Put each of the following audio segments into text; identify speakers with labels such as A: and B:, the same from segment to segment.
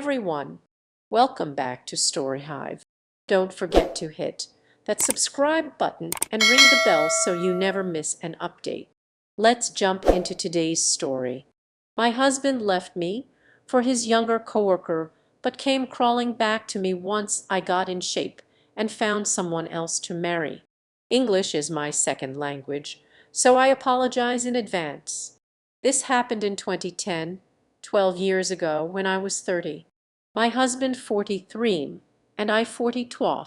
A: everyone! Welcome back to Story Hive. Don't forget to hit that subscribe button and ring the bell so you never miss an update. Let's jump into today's story. My husband left me for his younger coworker, but came crawling back to me once I got in shape and found someone else to marry. English is my second language, so I apologize in advance. This happened in 2010, 12 years ago, when I was 30. My husband 43 and I 42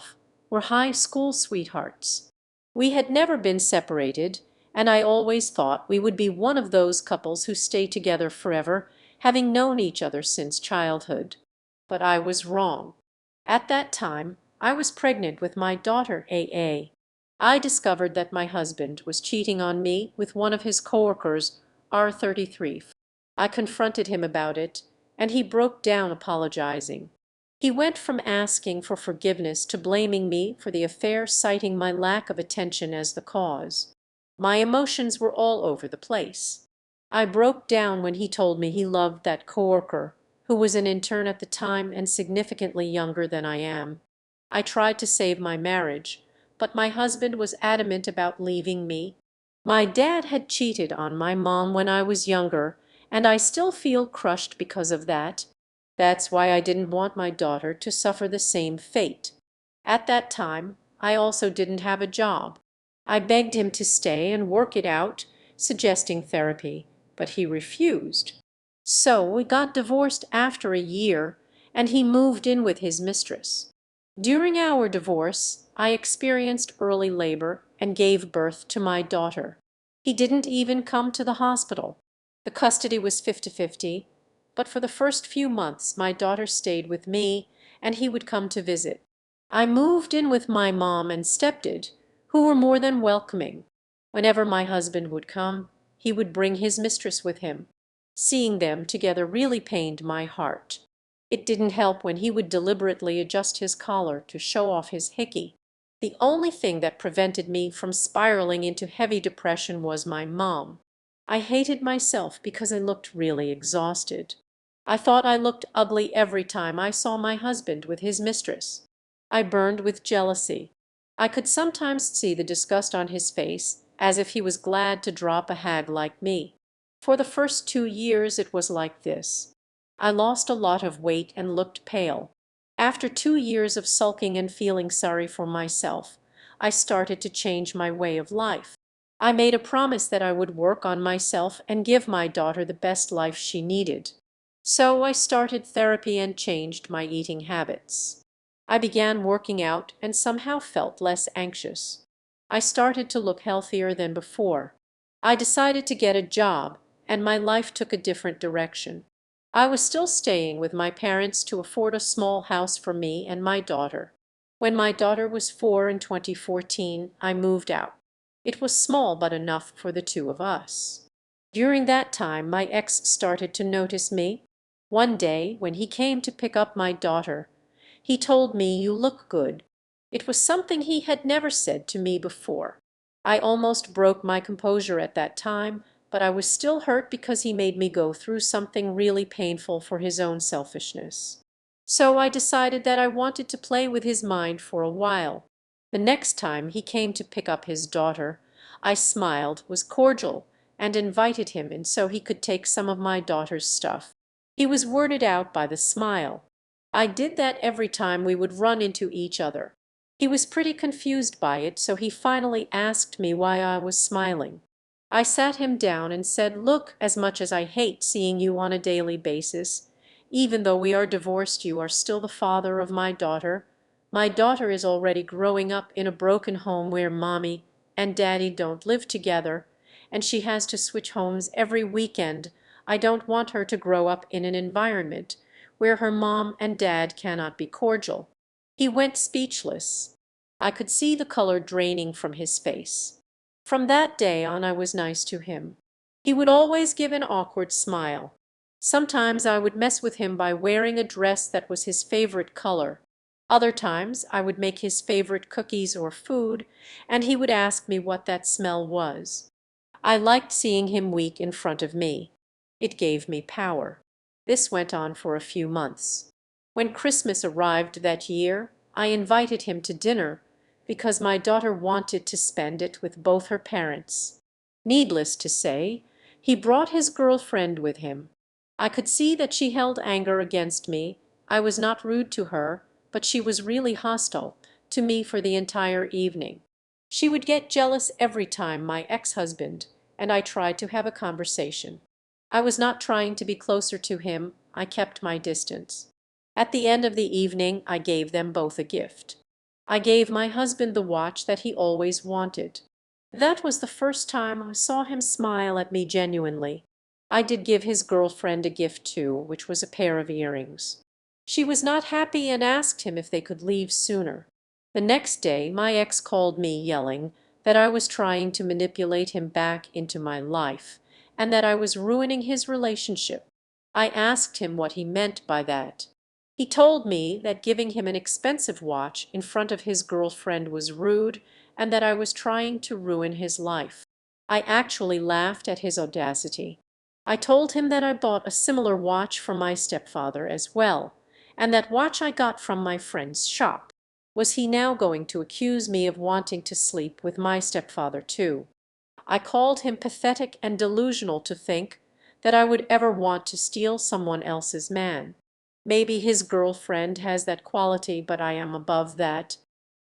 A: were high school sweethearts. We had never been separated, and I always thought we would be one of those couples who stay together forever, having known each other since childhood. But I was wrong. At that time, I was pregnant with my daughter AA. I discovered that my husband was cheating on me with one of his coworkers, R33. I confronted him about it, and he broke down apologizing. He went from asking for forgiveness to blaming me for the affair, citing my lack of attention as the cause. My emotions were all over the place. I broke down when he told me he loved that coworker, who was an intern at the time and significantly younger than I am. I tried to save my marriage, but my husband was adamant about leaving me. My dad had cheated on my mom when I was younger, and I still feel crushed because of that. That's why I didn't want my daughter to suffer the same fate. At that time, I also didn't have a job. I begged him to stay and work it out, suggesting therapy, but he refused. So we got divorced after a year, and he moved in with his mistress. During our divorce, I experienced early labor and gave birth to my daughter. He didn't even come to the hospital. The custody was 50-50, but for the first few months my daughter stayed with me and he would come to visit. I moved in with my mom and stepdad, who were more than welcoming. Whenever my husband would come, he would bring his mistress with him. Seeing them together really pained my heart. It didn't help when he would deliberately adjust his collar to show off his hickey. The only thing that prevented me from spiraling into heavy depression was my mom. I hated myself because I looked really exhausted. I thought I looked ugly every time I saw my husband with his mistress. I burned with jealousy. I could sometimes see the disgust on his face, as if he was glad to drop a hag like me. For the first 2 years it was like this. I lost a lot of weight and looked pale. After 2 years of sulking and feeling sorry for myself, I started to change my way of life. I made a promise that I would work on myself and give my daughter the best life she needed. So I started therapy and changed my eating habits. I began working out and somehow felt less anxious. I started to look healthier than before. I decided to get a job, and my life took a different direction. I was still staying with my parents to afford a small house for me and my daughter. When my daughter was 4 in 2014, I moved out. It was small but enough for the two of us. During that time, my ex started to notice me. One day, when he came to pick up my daughter, he told me, "You look good." It was something he had never said to me before. I almost broke my composure at that time, but I was still hurt because he made me go through something really painful for his own selfishness. So I decided that I wanted to play with his mind for a while. The next time he came to pick up his daughter, I smiled, was cordial, and invited him in so he could take some of my daughter's stuff. He was worded out by the smile. I did that every time we would run into each other. He was pretty confused by it, so he finally asked me why I was smiling. I sat him down and said, "Look, as much as I hate seeing you on a daily basis, even though we are divorced, you are still the father of my daughter. My daughter is already growing up in a broken home where mommy and daddy don't live together, and she has to switch homes every weekend. I don't want her to grow up in an environment where her mom and dad cannot be cordial." He went speechless. I could see the color draining from his face. From that day on I was nice to him. He would always give an awkward smile. Sometimes I would mess with him by wearing a dress that was his favorite color. Other times I would make his favorite cookies or food, and he would ask me what that smell was. I liked seeing him weak in front of me. It gave me power. This went on for a few months. When Christmas arrived that year, I invited him to dinner because my daughter wanted to spend it with both her parents. Needless to say, he brought his girlfriend with him. I could see that she held anger against me. I was not rude to her, but she was really hostile to me for the entire evening. She would get jealous every time my ex-husband and I tried to have a conversation. I was not trying to be closer to him, I kept my distance. At the end of the evening I gave them both a gift. I gave my husband the watch that he always wanted. That was the first time I saw him smile at me genuinely. I did give his girlfriend a gift too, which was a pair of earrings. She was not happy and asked him if they could leave sooner. The next day my ex called me yelling that I was trying to manipulate him back into my life and that I was ruining his relationship. I asked him what he meant by that. He told me that giving him an expensive watch in front of his girlfriend was rude and that I was trying to ruin his life. I actually laughed at his audacity. I told him that I bought a similar watch for my stepfather as well, and that watch I got from my friend's shop. Was he now going to accuse me of wanting to sleep with my stepfather too? I called him pathetic and delusional to think that I would ever want to steal someone else's man. Maybe his girlfriend has that quality, but I am above that.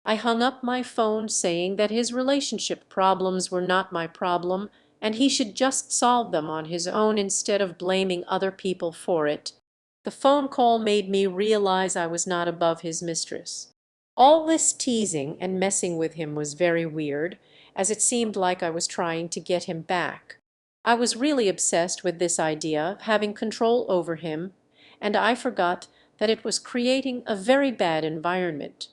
A: I hung up my phone saying that his relationship problems were not my problem and he should just solve them on his own instead of blaming other people for it. The phone call made me realize I was not above his mistress. All this teasing and messing with him was very weird, as it seemed like I was trying to get him back. I was really obsessed with this idea of having control over him, and I forgot that it was creating a very bad environment.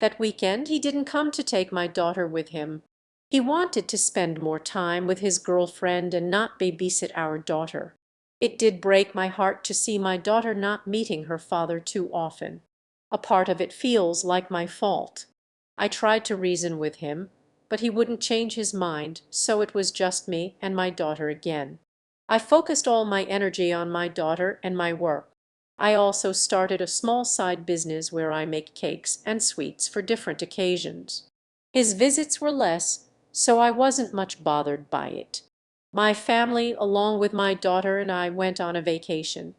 A: That weekend he didn't come to take my daughter with him. He wanted to spend more time with his girlfriend and not babysit our daughter. It did break my heart to see my daughter not meeting her father too often. A part of it feels like my fault. I tried to reason with him, but he wouldn't change his mind, so it was just me and my daughter again. I focused all my energy on my daughter and my work. I also started a small side business where I make cakes and sweets for different occasions. His visits were less, so I wasn't much bothered by it. My family, along with my daughter and I, went on a vacation.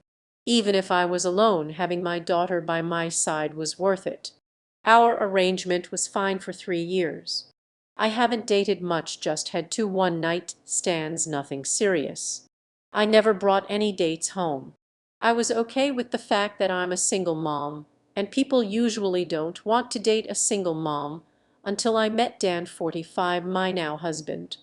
A: Even if I was alone, having my daughter by my side was worth it. Our arrangement was fine for 3 years. I haven't dated much, just had 2 one-night stands, nothing serious. I never brought any dates home. I was okay with the fact that I'm a single mom, and people usually don't want to date a single mom until I met Dan, 45, my now husband.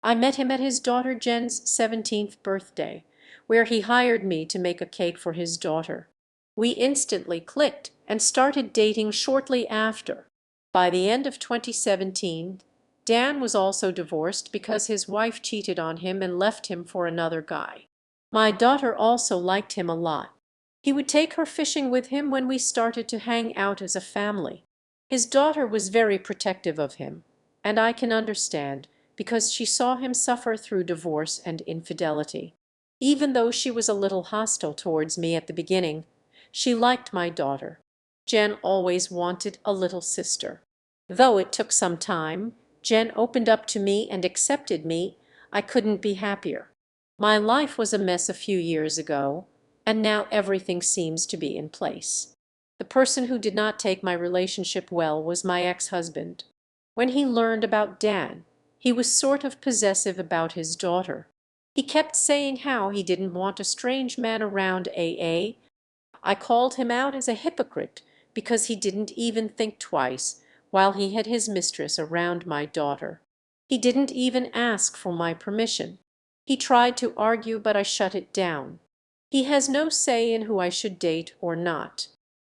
A: I met him at his daughter Jen's 17th birthday, where he hired me to make a cake for his daughter. We instantly clicked and started dating shortly after. By the end of 2017, Dan was also divorced because his wife cheated on him and left him for another guy. My daughter also liked him a lot. He would take her fishing with him when we started to hang out as a family. His daughter was very protective of him, and I can understand, because she saw him suffer through divorce and infidelity. Even though she was a little hostile towards me at the beginning, she liked my daughter. Jen always wanted a little sister. Though it took some time, Jen opened up to me and accepted me. I couldn't be happier. My life was a mess a few years ago, and now everything seems to be in place. The person who did not take my relationship well was my ex-husband. When he learned about Dan, he was sort of possessive about his daughter. He kept saying how he didn't want a strange man around AA. I called him out as a hypocrite because he didn't even think twice while he had his mistress around my daughter. He didn't even ask for my permission. He tried to argue, but I shut it down. He has no say in who I should date or not.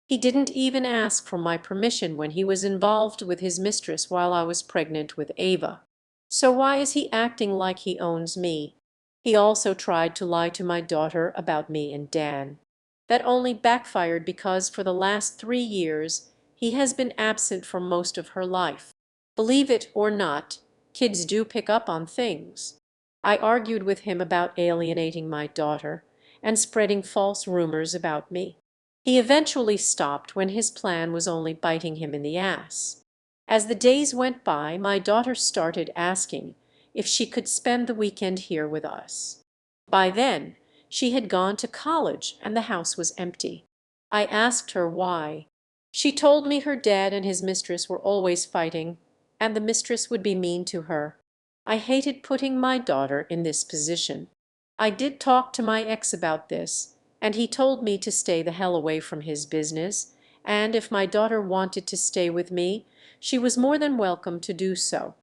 A: He didn't even ask for my permission when he was involved with his mistress while I was pregnant with Ava. So why is he acting like he owns me? He also tried to lie to my daughter about me and Dan. That only backfired because for the last 3 years he has been absent for most of her life. Believe it or not, kids do pick up on things. I argued with him about alienating my daughter and spreading false rumors about me. He eventually stopped when his plan was only biting him in the ass. As the days went by, my daughter started asking if she could spend the weekend here with us. By then, she had gone to college and the house was empty. I asked her why. She told me her dad and his mistress were always fighting, and the mistress would be mean to her. I hated putting my daughter in this position. I did talk to my ex about this, and he told me to stay the hell away from his business, and if my daughter wanted to stay with me, she was more than welcome to do so.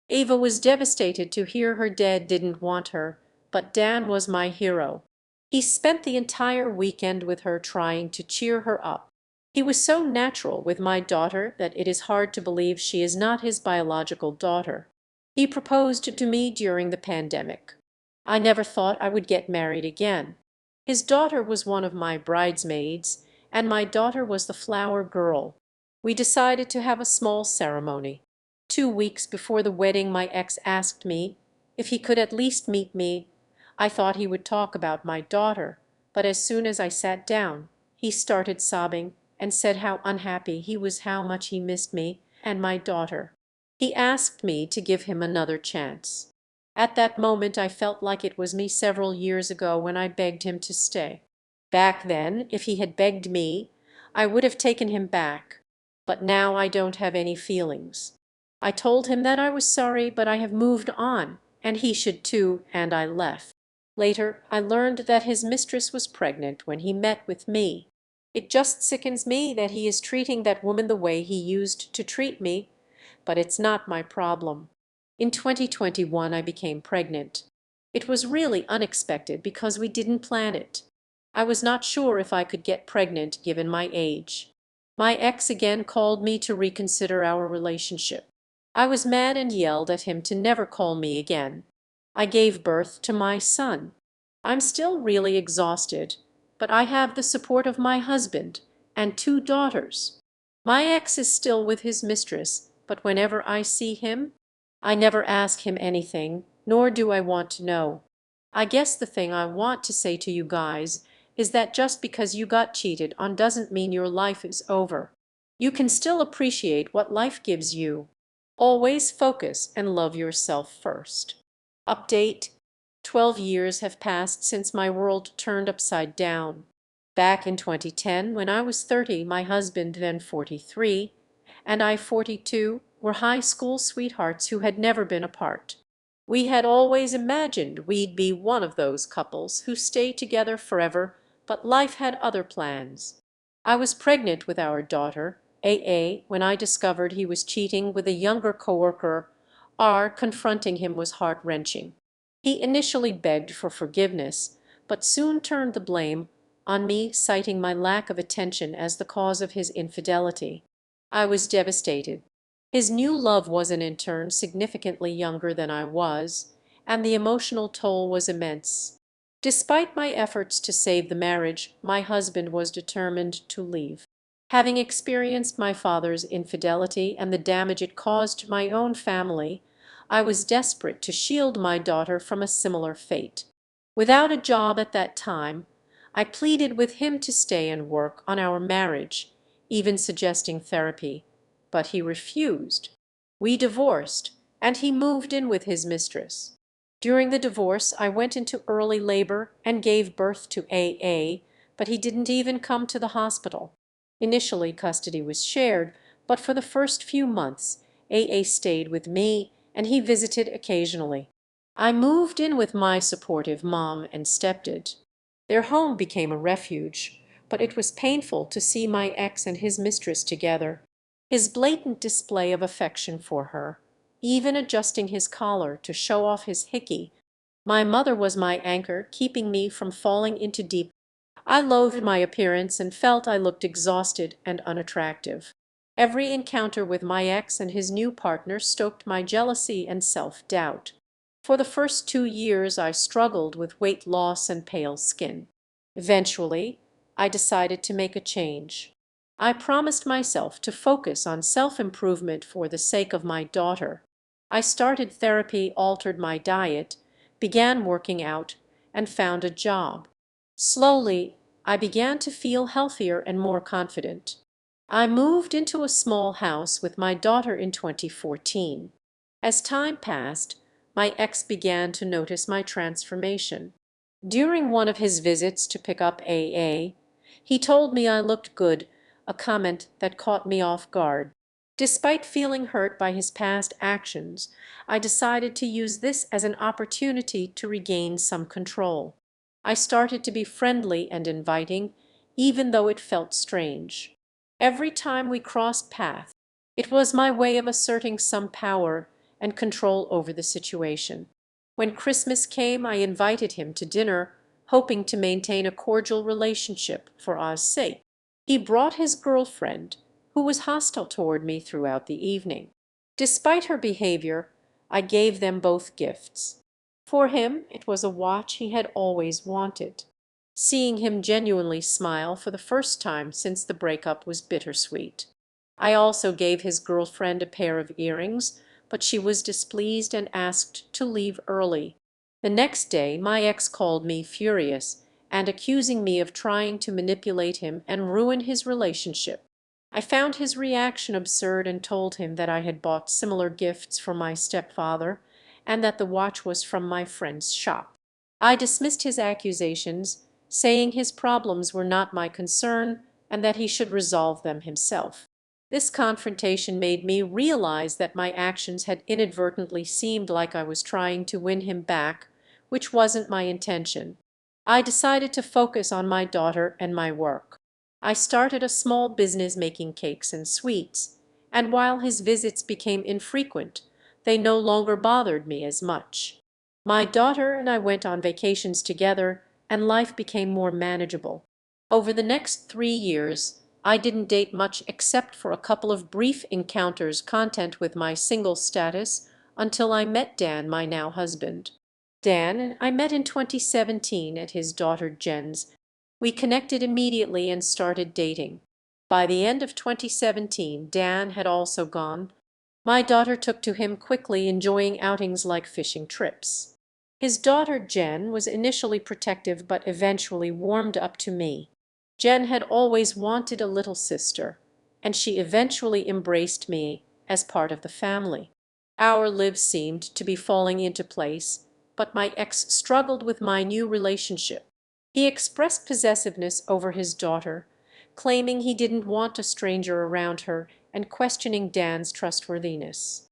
A: Eva was devastated to hear her dad didn't want her, but Dan was my hero. He spent the entire weekend with her trying to cheer her up. He was so natural with my daughter that it is hard to believe she is not his biological daughter. He proposed to me during the pandemic. I never thought I would get married again. His daughter was one of my bridesmaids, and my daughter was the flower girl. We decided to have a small ceremony. 2 weeks before the wedding, my ex asked me if he could at least meet me. I thought he would talk about my daughter, but as soon as I sat down, he started sobbing and said how unhappy he was, how much he missed me and my daughter. He asked me to give him another chance. At that moment I felt like it was me several years ago when I begged him to stay. Back then, if he had begged me, I would have taken him back, but now I don't have any feelings. I told him that I was sorry, but I have moved on, and he should too, and I left. Later, I learned that his mistress was pregnant when he met with me. It just sickens me that he is treating that woman the way he used to treat me, but it's not my problem. In 2021, I became pregnant. It was really unexpected because we didn't plan it. I was not sure if I could get pregnant given my age. My ex again called me to reconsider our relationship. I was mad and yelled at him to never call me again. I gave birth to my son. I'm still really exhausted, but I have the support of my husband and 2 daughters. My ex is still with his mistress, but whenever I see him, I never ask him anything, nor do I want to know. I guess the thing I want to say to you guys is that just because you got cheated on doesn't mean your life is over. You can still appreciate what life gives you. Always focus and love yourself first. Update: 12 years have passed since my world turned upside down. Back in 2010, when I was 30, my husband, then 43, and I 42, were high school sweethearts who had never been apart. We had always imagined we'd be one of those couples who stay together forever, but life had other plans. I was pregnant with our daughter, AA, when I discovered he was cheating with a younger coworker. Confronting him was heart-wrenching. He initially begged for forgiveness, but soon turned the blame on me, citing my lack of attention as the cause of his infidelity. I was devastated. His new love was in turn significantly younger than I was, and the emotional toll was immense. Despite my efforts to save the marriage, my husband was determined to leave. Having experienced my father's infidelity and the damage it caused to my own family, I was desperate to shield my daughter from a similar fate. Without a job at that time, I pleaded with him to stay and work on our marriage, even suggesting therapy, but he refused. We divorced, and he moved in with his mistress. During the divorce, I went into early labor and gave birth to AA, but he didn't even come to the hospital. Initially, custody was shared, but for the first few months, AA stayed with me and he visited occasionally. I moved in with my supportive mom and stepdad. Their home became a refuge, but it was painful to see my ex and his mistress together. His blatant display of affection for her, even adjusting his collar to show off his hickey. My mother was my anchor, keeping me from falling into deep. I loathed my appearance and felt I looked exhausted and unattractive. Every encounter with my ex and his new partner stoked my jealousy and self-doubt. For the first 2 years, I struggled with weight loss and pale skin. Eventually, I decided to make a change. I promised myself to focus on self-improvement for the sake of my daughter. I started therapy, altered my diet, began working out, and found a job. Slowly, I began to feel healthier and more confident. I moved into a small house with my daughter in 2014. As time passed, my ex began to notice my transformation. During one of his visits to pick up AA, he told me I looked good, a comment that caught me off guard. Despite feeling hurt by his past actions, I decided to use this as an opportunity to regain some control. I started to be friendly and inviting, even though it felt strange. Every time we crossed paths, it was my way of asserting some power and control over the situation. When Christmas came, I invited him to dinner, hoping to maintain a cordial relationship for our sake. He brought his girlfriend, who was hostile toward me throughout the evening. Despite her behavior, I gave them both gifts. For him, it was a watch he had always wanted. Seeing him genuinely smile for the first time since the breakup was bittersweet. I also gave his girlfriend a pair of earrings, but she was displeased and asked to leave early. The next day, my ex called me furious and accusing me of trying to manipulate him and ruin his relationship. I found his reaction absurd and told him that I had bought similar gifts for my stepfather and that the watch was from my friend's shop. I dismissed his accusations, saying his problems were not my concern and that he should resolve them himself. This confrontation made me realize that my actions had inadvertently seemed like I was trying to win him back, which wasn't my intention. I decided to focus on my daughter and my work. I started a small business making cakes and sweets, and while his visits became infrequent, they no longer bothered me as much. My daughter and I went on vacations together, and life became more manageable. Over the next 3 years, I didn't date much except for a couple of brief encounters content with my single status until I met Dan, my now husband. Dan I met in 2017 at his daughter Jen's. We connected immediately and started dating. By the end of 2017, Dan had also gone. My daughter took to him quickly, enjoying outings like fishing trips. His daughter Jen was initially protective but eventually warmed up to me. Jen had always wanted a little sister, and she eventually embraced me as part of the family. Our lives seemed to be falling into place, but my ex struggled with my new relationship. He expressed possessiveness over his daughter, claiming he didn't want a stranger around her and questioning Dan's trustworthiness.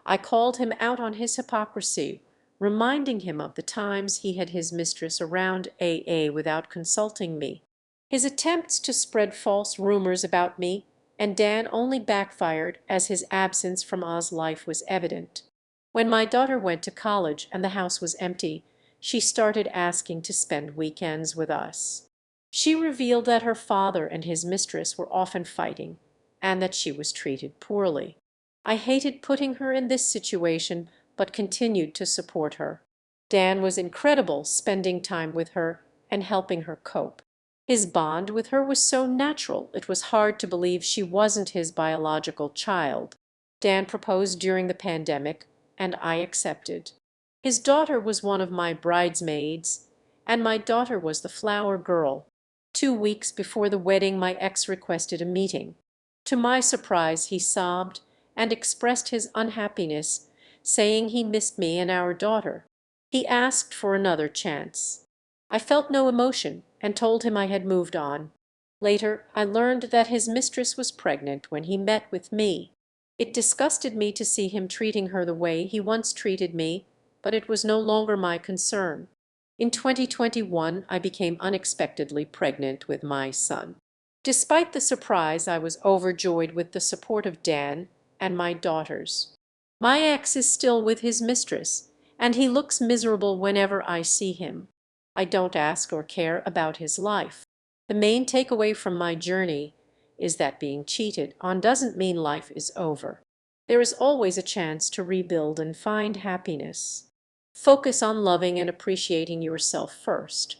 A: I called him out on his hypocrisy, reminding him of the times he had his mistress around AA without consulting me. His attempts to spread false rumors about me and Dan only backfired as his absence from Oz life was evident. When my daughter went to college and the house was empty, she started asking to spend weekends with us. She revealed that her father and his mistress were often fighting and that she was treated poorly. I hated putting her in this situation, but continued to support her. Dan was incredible, spending time with her and helping her cope. His bond with her was so natural, it was hard to believe she wasn't his biological child. Dan proposed during the pandemic, and I accepted. His daughter was one of my bridesmaids, and my daughter was the flower girl. 2 weeks before the wedding, my ex requested a meeting. To my surprise, he sobbed and expressed his unhappiness, saying he missed me and our daughter. He asked for another chance. I felt no emotion and told him I had moved on. Later, I learned that his mistress was pregnant when he met with me. It disgusted me to see him treating her the way he once treated me, but it was no longer my concern. In 2021, I became unexpectedly pregnant with my son. Despite the surprise, I was overjoyed with the support of Dan and my daughters. My ex is still with his mistress, and he looks miserable whenever I see him. I don't ask or care about his life. The main takeaway from my journey is that being cheated on doesn't mean life is over. There is always a chance to rebuild and find happiness. Focus on loving and appreciating yourself first.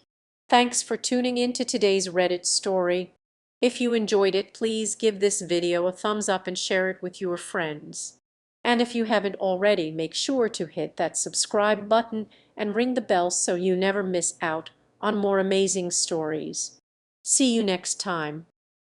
A: Thanks for tuning in to today's Reddit story. If you enjoyed it, please give this video a thumbs up and share it with your friends. And if you haven't already, make sure to hit that subscribe button and ring the bell so you never miss out on more amazing stories. See you next time.